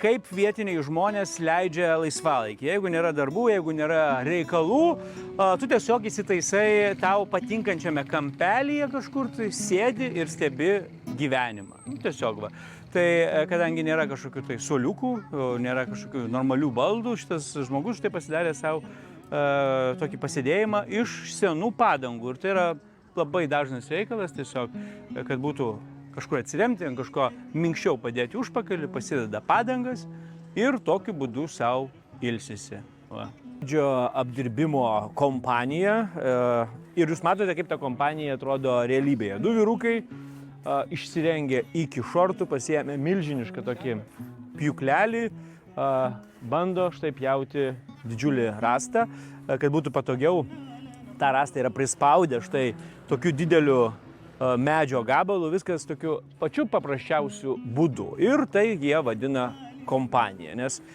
kaip vietiniai žmonės leidžia laisvalaikį. Jeigu nėra darbų, jeigu nėra reikalų, tu tiesiog įsitaisai tau patinkančiame kampelyje kažkur, tai sėdi ir stebi gyvenimą. Tiesiog va. Tai kadangi nėra kažkokių tai suoliukų, nėra kažkokių normalių baldų, šitas žmogus štai pasidarė savo tokį pasėdėjimą iš senų padangų. Ir tai yra labai dažnas reikalas, tiesiog, kad būtų kažkur atsiremti, ant kažko minkščiau padėti užpakalį, pasideda padangas ir tokiu būdu savo ilsisi. Medžio apdirbimo kompanija. Ir jūs matote, kaip ta kompanija atrodo realybėje. Du vyrukai išsirengė iki šortų, pasiėmė milžinišką tokį pjūklelį, bando štai pjauti didžiulį rastą, kad būtų patogiau. Ta rasta yra prispaudę štai tokiu dideliu medžio gabalų, viskas tokiu pačiu paprasčiausiu būdu. Ir tai jie vadina kompanija, nes